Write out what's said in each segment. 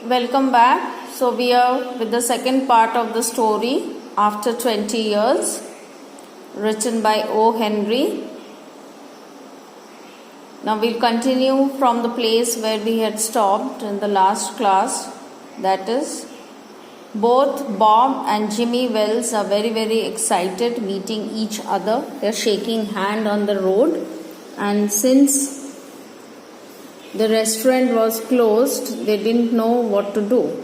Welcome back. So we are with the second part of the story After 20 Years, written by O. Henry. Now we'll continue from the place where we had stopped in the last class. That is, both Bob and Jimmy Wells are very excited meeting each other. They're shaking hand on the road, and since the restaurant was closed, they didn't know what to do.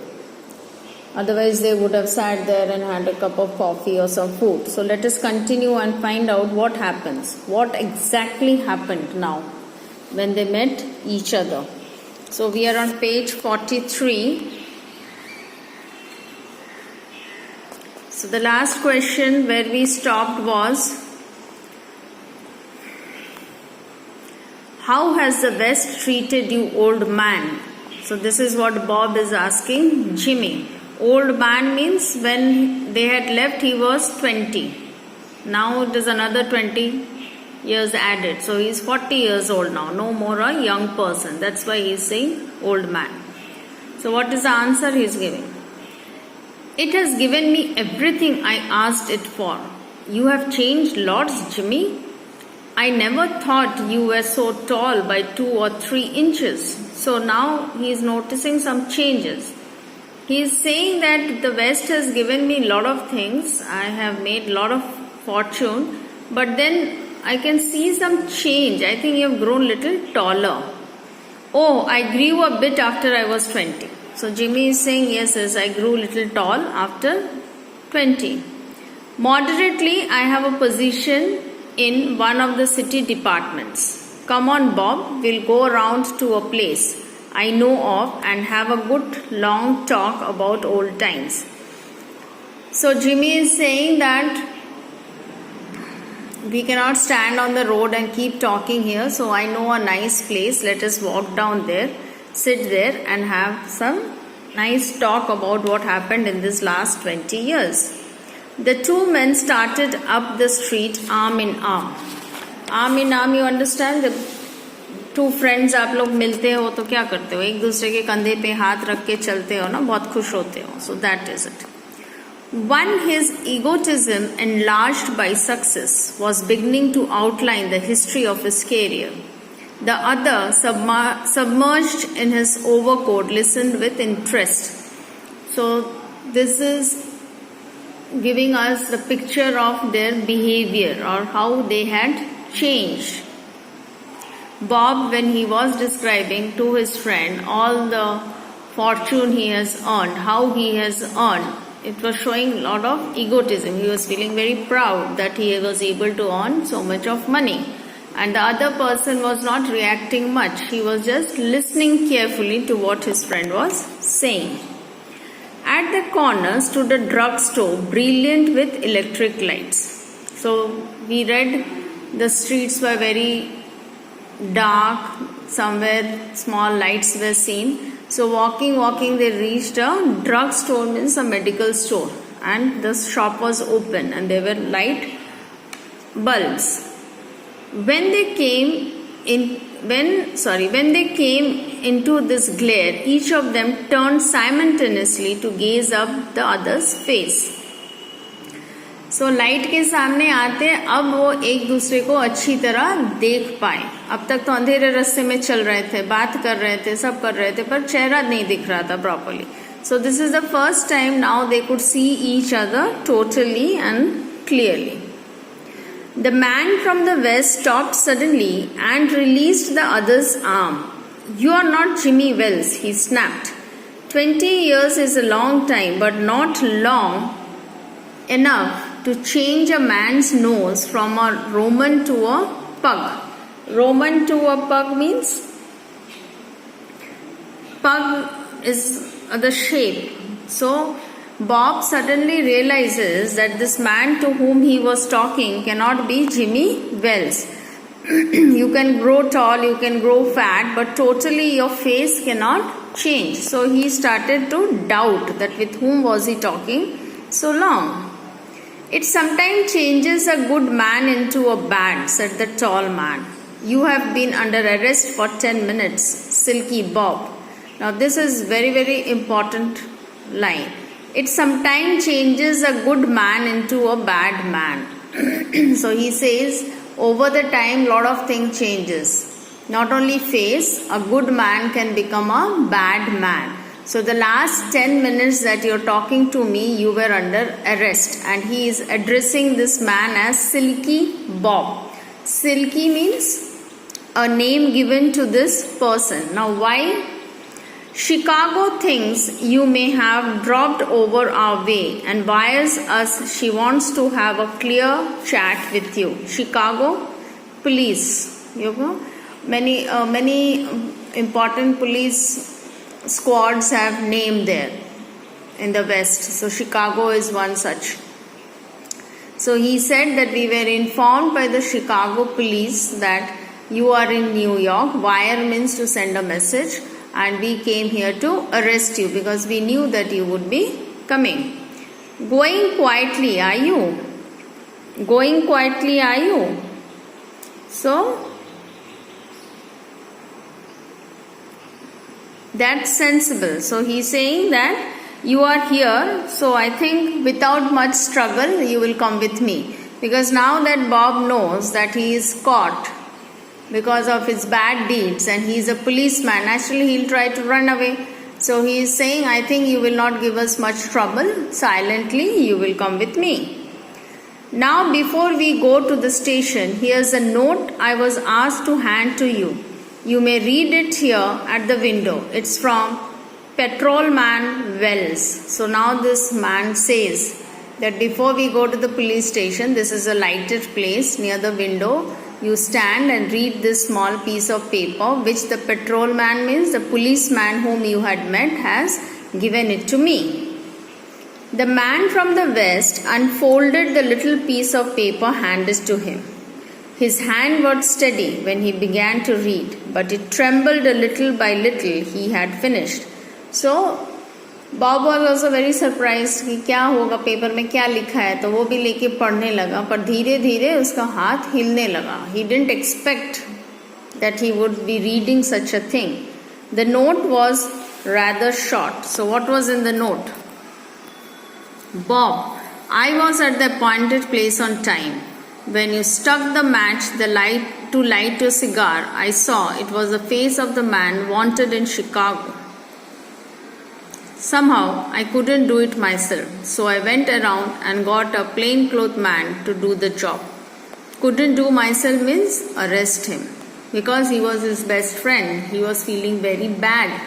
Otherwise, they would have sat there and had a cup of coffee or some food. So let us continue and find out what happens. What exactly happened now when they met each other. So we are on page 43. So the last question where we stopped was, how has the West treated you, old man? So this is what Bob is asking Jimmy. Old man means when they had left he was 20. Now it is another 20 years added. So he is 40 years old now. No more a young person. That's why he is saying old man. So what is the answer he is giving? It has given me everything I asked it for. You have changed lots, Jimmy. I never thought you were so tall by 2 or 3 inches. So now he is noticing some changes. He is saying that the West has given me a lot of things. I have made a lot of fortune. But then I can see some change. I think you have grown a little taller. Oh, I grew a bit after I was 20. So Jimmy is saying, yes, I grew a little tall after 20. Moderately, I have a position in one of the city departments. Come on, Bob, we'll go around to a place I know of and have a good long talk about old times. So Jimmy is saying that we cannot stand on the road and keep talking here. So I know a nice place. Let us walk down there, sit there and have some nice talk about what happened in this last 20 years. The two men started up the street arm in arm. Arm in arm, you understand? The two friends आप लोग मिलते हो तो क्या करते हो? एक दूसरे के कंधे पे हाथ रख के चलते हो ना, बहुत खुश होते हो. So that is it. One, his egotism enlarged by success was beginning to outline the history of his career. The other, submerged in his overcoat, listened with interest. So this is giving us the picture of their behavior or how they had changed. Bob, when he was describing to his friend all the fortune he has earned, how he has earned, it was showing a lot of egotism. He was feeling very proud that he was able to earn so much of money. And the other person was not reacting much. He was just listening carefully to what his friend was saying. At the corner stood a drugstore, brilliant with electric lights. So we read the streets were very dark, somewhere small lights were seen. So walking, they reached a drugstore, means a medical store, and the shop was open and there were light bulbs. When they came into this glare, each of them turned simultaneously to gaze up the other's face. So light के सामने आते अब वो एक दूसरे को अच्छी तरह देख पाए. अब तक तो अंधेरे रास्ते में चल रहे थे, बात कर रहे थे, सब कर रहे थे, पर चेहरा नहीं दिख रहा था properly. So this is the first time now they could see each other totally and clearly. The man from the West stopped suddenly and released the other's arm. You are not Jimmy Wells, he snapped. 20 years is a long time, but not long enough to change a man's nose from a Roman to a pug. Roman to a pug means pug is the shape. So Bob suddenly realizes that this man to whom he was talking cannot be Jimmy Wells. You can grow tall, you can grow fat, but totally your face cannot change. So he started to doubt that with whom was he talking so long. It sometimes changes a good man into a bad, said the tall man. You have been under arrest for 10 minutes, Silky Bob. Now this is very, very important line. It sometimes changes a good man into a bad man. So he says, over the time, lot of things changes. Not only face, a good man can become a bad man. So the last 10 minutes that you're talking to me, you were under arrest. And he is addressing this man as Silky Bob. Silky means a name given to this person. Now why? Chicago thinks you may have dropped over our way and wires us she wants to have a clear chat with you. Chicago police. You know, many important police squads have name there in the West. So Chicago is one such. So he said that we were informed by the Chicago police that you are in New York. Wire means to send a message. And we came here to arrest you because we knew that you would be coming. Going quietly, are you? Going quietly, are you? So, that's sensible. So, he's saying that you are here. So, I think without much struggle, you will come with me. Because now that Bob knows that he is caught because of his bad deeds and he is a policeman, naturally he'll try to run away. So he is saying, I think you will not give us much trouble. Silently you will come with me. Now before we go to the station, here's a note I was asked to hand to you. You may read it here at the window. It's from Patrolman Wells. So now this man says that before we go to the police station, this is a lighted place near the window. You stand and read this small piece of paper which the patrolman, means the policeman whom you had met, has given it to me. The man from the west unfolded the little piece of paper handed to him. His hand was steady when he began to read, but it trembled a little by little he had finished. So Bob was also very surprised कि क्या होगा, paper में क्या लिखा है. तो वो भी लेके पढ़ने लगा, पर धीरे धीरे उसका हाथ हिलने लगा. He didn't expect that he would be reading such a thing. The note was rather short. So what was in the note? Bob, I was at the appointed place on time. When you struck the match, the light to light your cigar, I saw it was the face of the man wanted in Chicago. Somehow I couldn't do it myself, so I went around and got a plainclothes man to do the job. Couldn't do myself means arrest him, because he was his best friend. He was feeling very bad.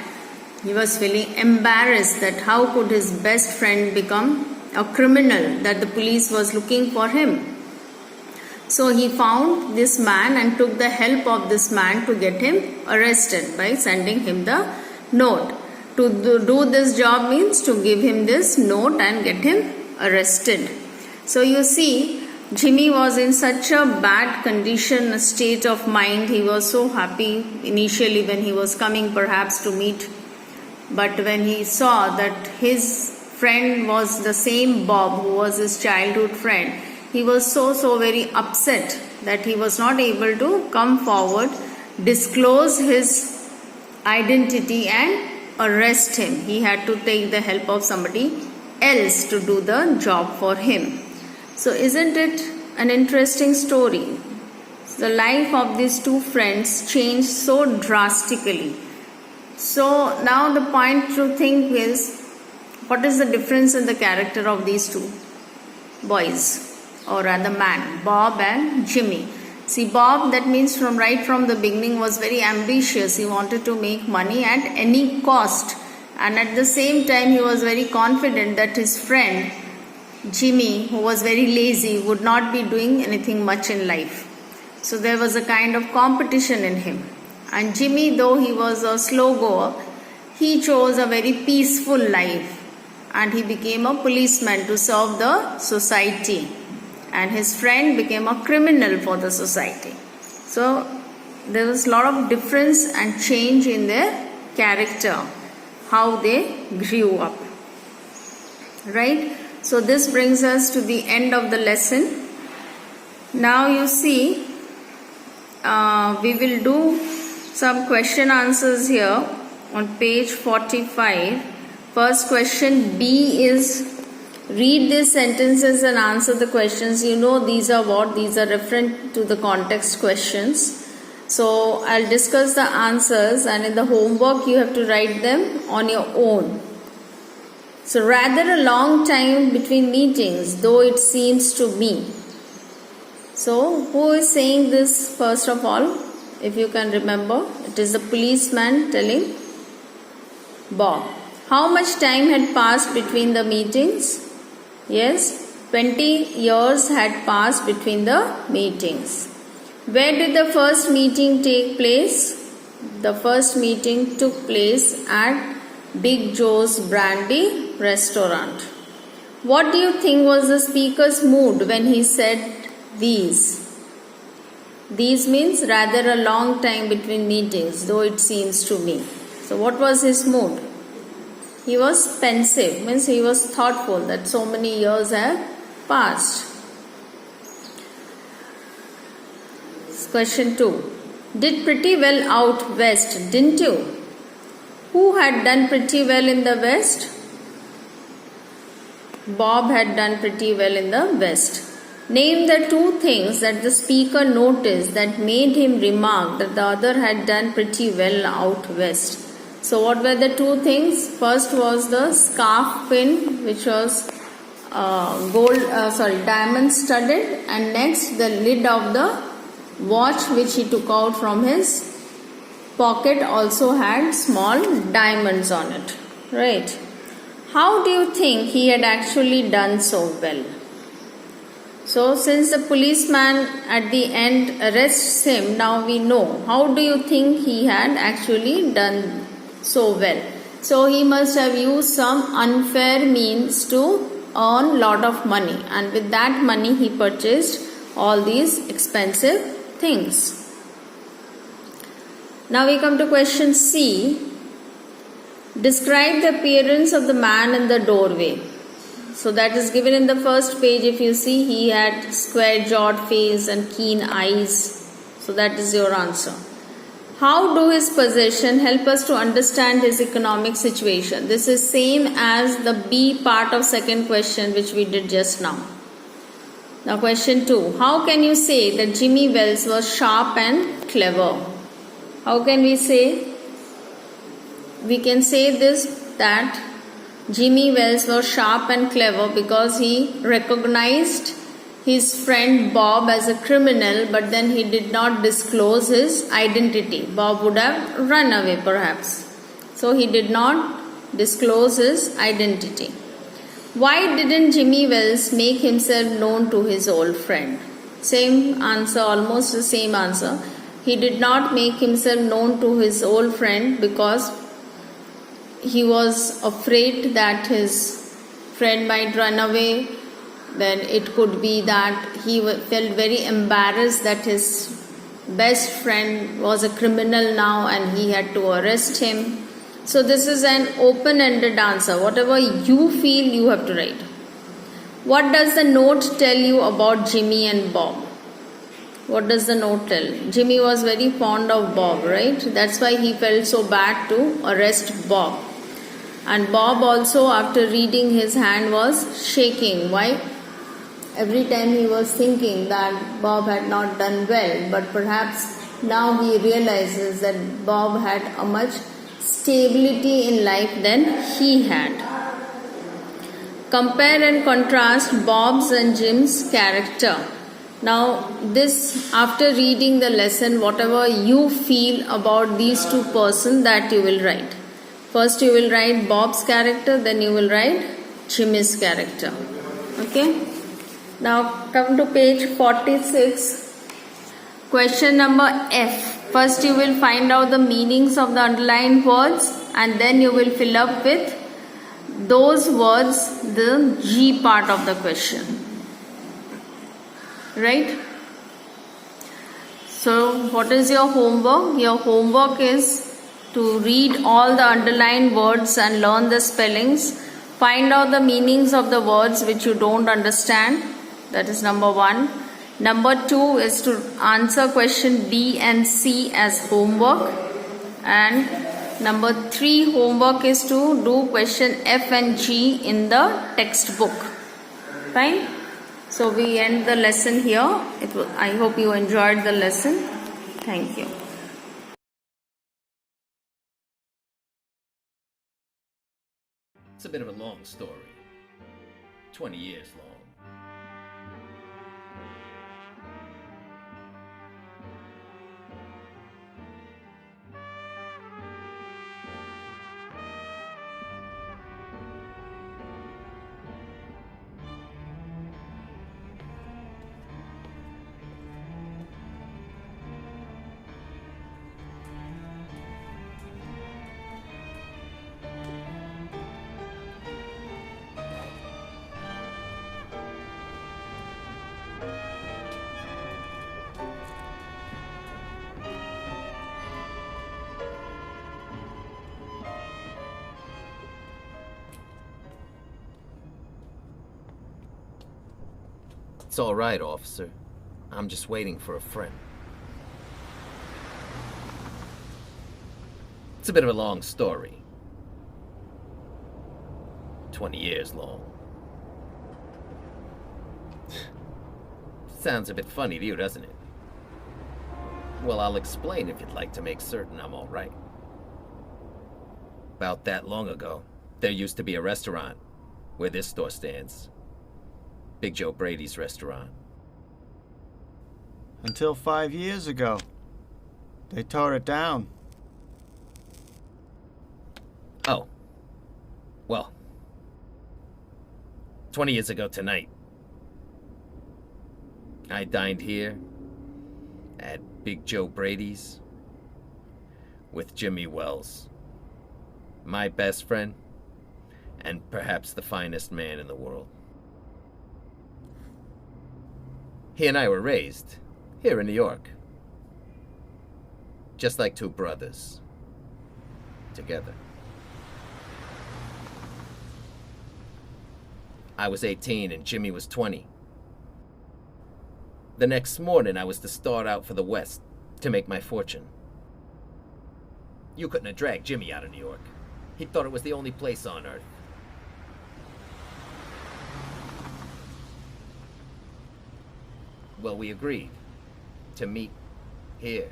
He was feeling embarrassed that how could his best friend become a criminal, that the police was looking for him. So he found this man and took the help of this man to get him arrested by sending him the note. To do this job means to give him this note and get him arrested. So you see, Jimmy was in such a bad condition, a state of mind. He was so happy initially when he was coming perhaps to meet. But when he saw that his friend was the same Bob who was his childhood friend, he was so very upset that he was not able to come forward, disclose his identity and arrest him. He had to take the help of somebody else to do the job for him. So isn't it an interesting story? The life of these two friends changed so drastically. So now the point to think is, what is the difference in the character of these two boys, or rather man, Bob and Jimmy? See, Bob, that means right from the beginning, was very ambitious. He wanted to make money at any cost. And at the same time, he was very confident that his friend, Jimmy, who was very lazy, would not be doing anything much in life. So there was a kind of competition in him. And Jimmy, though he was a slow goer, he chose a very peaceful life. And he became a policeman to serve the society. And his friend became a criminal for the society. So there was a lot of difference and change in their character, how they grew up. Right? So this brings us to the end of the lesson. Now you see, we will do some question answers here. on page 45. First question B is, read these sentences and answer the questions. You know these are what? These are referent to the context questions. So I'll discuss the answers, and in the homework you have to write them on your own. So rather a long time between meetings, though it seems to me. So who is saying this first of all? If you can remember, it is the policeman telling Bob. How much time had passed between the meetings? Yes, 20 years had passed between the meetings. Where did the first meeting take place? The first meeting took place at Big Joe's Brandy restaurant. What do you think was the speaker's mood when he said these? These means rather a long time between meetings, though it seems to me. So what was his mood? He was pensive, means he was thoughtful that so many years have passed. Question 2. Did pretty well out west, didn't you? Who had done pretty well in the west? Bob had done pretty well in the west. Name the two things that the speaker noticed that made him remark that the other had done pretty well out west. So what were the two things? First was the scarf pin, which was diamond studded, and next the lid of the watch which he took out from his pocket also had small diamonds on it. Right. How do you think he had actually done so well? So since the policeman at the end arrests him, now we know. How do you think he had actually done so well? So he must have used some unfair means to earn lot of money, and with that money he purchased all these expensive things. Now we come to question C. Describe the appearance of the man in the doorway. So that is given in the first page. If you see, he had square-jawed face and keen eyes. So that is your answer. How do his possession help us to understand his economic situation? This is same as the B part of second question which we did just now. Now question 2. How can you say that Jimmy Wells was sharp and clever? How can we say? We can say this, that Jimmy Wells was sharp and clever because he recognized his friend Bob as a criminal, but then he did not disclose his identity. Bob would have run away perhaps. So he did not disclose his identity. Why didn't Jimmy Wells make himself known to his old friend? Same answer, almost the same answer. He did not make himself known to his old friend because he was afraid that his friend might run away. Then it could be that he felt very embarrassed that his best friend was a criminal now and he had to arrest him. So this is an open-ended answer. Whatever you feel, you have to write. What does the note tell you about Jimmy and Bob? What does the note tell? Jimmy was very fond of Bob, right? That's why he felt so bad to arrest Bob. And Bob also, after reading, his hand was shaking. Why? Every time he was thinking that Bob had not done well, but perhaps now he realizes that Bob had a much stability in life than he had. Compare and contrast Bob's and Jim's character. Now this, after reading the lesson, whatever you feel about these two persons, that you will write. First you will write Bob's character, then you will write Jimmy's character. Okay. Now come to page 46. Question number F. First you will find out the meanings of the underlined words, and then you will fill up with those words, the G part of the question. Right? So what is your homework? Your homework is to read all the underlined words and learn the spellings. Find out the meanings of the words which you don't understand. That is number 1. Number 2 is to answer question B and C as homework. And Number 3 homework is to do question F and G in the textbook. Fine. So we end the lesson here. I hope you enjoyed the lesson. Thank you. It's a bit of a long story. 20 years long. It's all right, officer. I'm just waiting for a friend. It's a bit of a long story. 20 years long. Sounds a bit funny to you, doesn't it? Well, I'll explain if you'd like to make certain I'm all right. About that long ago, there used to be a restaurant where this store stands. Big Joe Brady's restaurant. Until 5 years ago. They tore it down. Oh. Well. 20 years ago tonight, I dined here at Big Joe Brady's with Jimmy Wells, my best friend, and perhaps the finest man in the world. He and I were raised here in New York, just like two brothers, together. I was 18 and Jimmy was 20. The next morning, I was to start out for the West to make my fortune. You couldn't have dragged Jimmy out of New York. He thought it was the only place on earth. Well, we agreed to meet here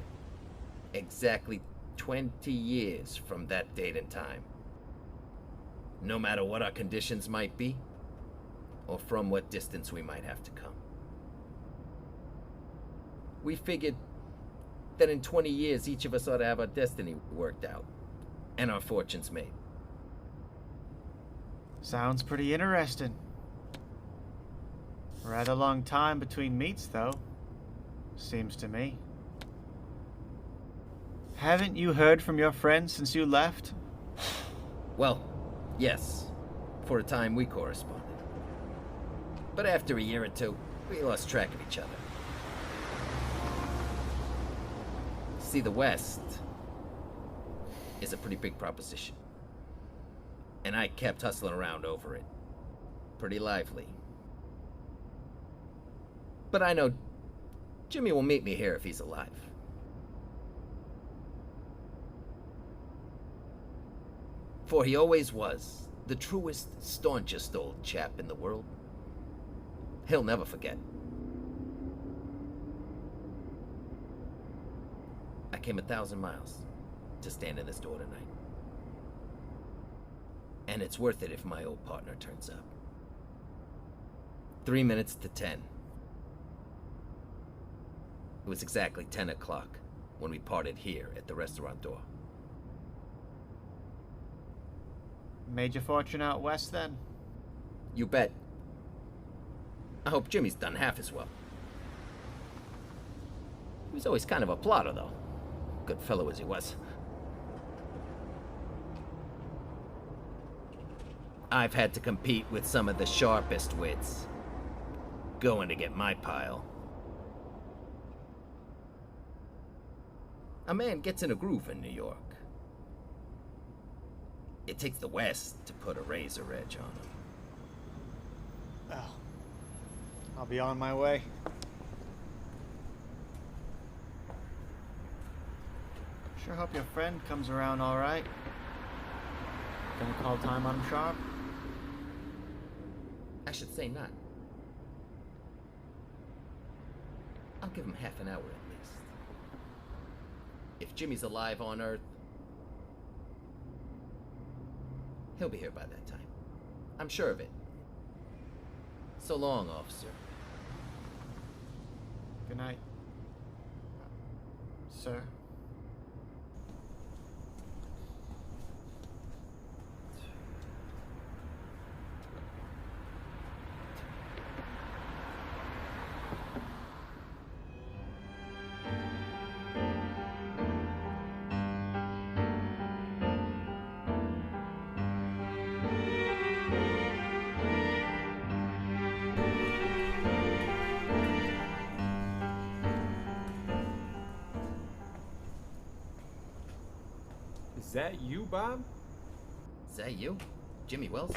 exactly 20 years from that date and time. No matter what our conditions might be, or from what distance we might have to come. We figured that in 20 years, each of us ought to have our destiny worked out and our fortunes made. Sounds pretty interesting. Rather long time between meets, though. Seems to me. Haven't you heard from your friends since you left? Well, yes. For a time, we corresponded. But after a year or two, we lost track of each other. See, the West is a pretty big proposition. And I kept hustling around over it. Pretty lively. But I know Jimmy will meet me here if he's alive. For he always was the truest, staunchest old chap in the world. He'll never forget. I came 1,000 miles to stand in this door tonight. And it's worth it if my old partner turns up. 3 minutes to 10. It was exactly 10 o'clock when we parted here at the restaurant door. Made your fortune out west, then? You bet. I hope Jimmy's done half as well. He was always kind of a plotter, though. Good fellow as he was. I've had to compete with some of the sharpest wits. Going to get my pile. A man gets in a groove in New York. It takes the West to put a razor edge on him. Well, I'll be on my way. Sure hope your friend comes around all right. Gonna call time on him sharp? I should say not. I'll give him half an hour at least. If Jimmy's alive on Earth, he'll be here by that time. I'm sure of it. So long, officer. Good night. Sir. Is that you, Bob? Is that you? Jimmy Wells?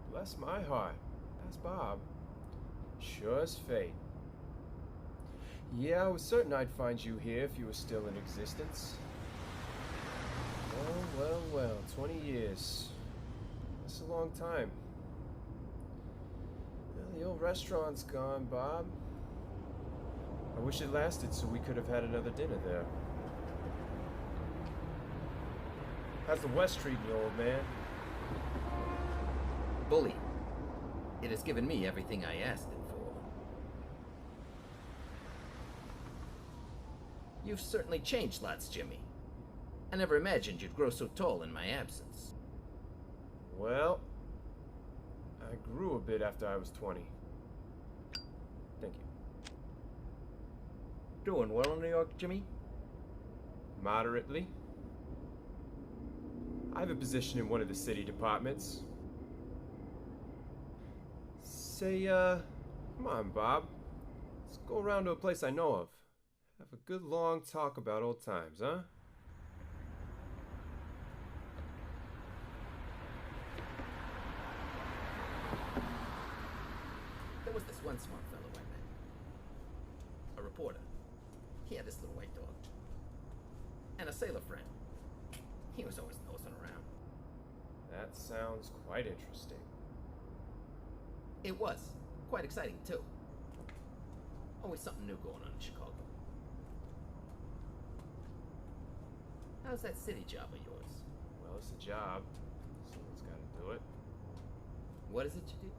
Bless my heart. That's Bob. Sure as fate. Yeah, I was certain I'd find you here if you were still in existence. Well, 20 years. That's a long time. Well, the old restaurant's gone, Bob. I wish it lasted so we could have had another dinner there. How's the West treating you, old man? Bully. It has given me everything I asked it for. You've certainly changed lots, Jimmy. I never imagined you'd grow so tall in my absence. Well, I grew a bit after I was 20. Thank you. Doing well in New York, Jimmy? Moderately. I have a position in one of the city departments. Say, come on, Bob. Let's go around to a place I know of. Have a good long talk about old times, huh? There was this one smart fellow I met. A reporter. He had this little white dog. And a sailor friend. He was always nosing around. That sounds quite interesting. It was. Quite exciting, too. Always something new going on in Chicago. How's that city job of yours? Well, it's a job. Someone's gotta do it. What is it you do?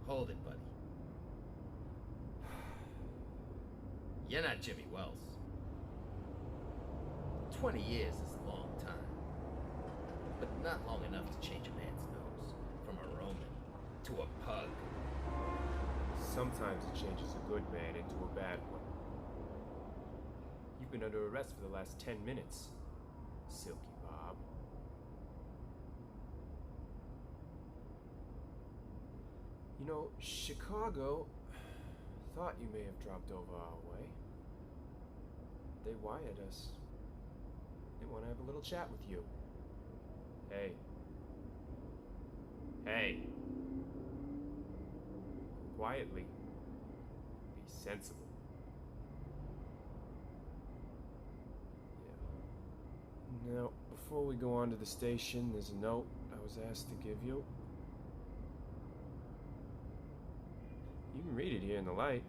Hold it, buddy. You're not Jimmy Wells. 20 years is a long time. But not long enough to change a man's nose from a Roman to a pug. Sometimes it changes a good man into a bad one. You've been under arrest for the last 10 minutes, Silky Bob. You know, Chicago thought you may have dropped over our way. They wired us. They want to have a little chat with you. Hey. Hey. Quietly. Be sensible. Yeah. Now, before we go on to the station, there's a note I was asked to give you. You can read it here in the light.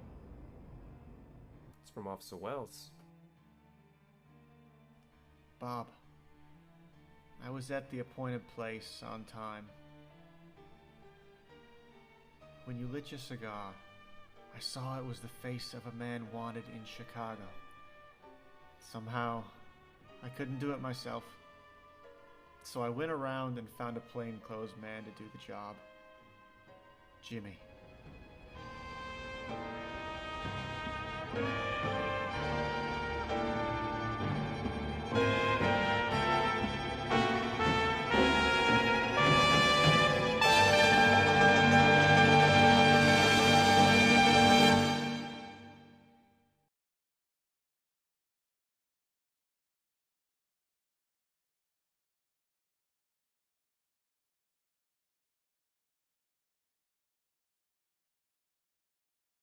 It's from Officer Wells. Bob, I was at the appointed place on time. When you lit your cigar, I saw it was the face of a man wanted in Chicago. Somehow, I couldn't do it myself. So I went around and found a plainclothes man to do the job. Jimmy.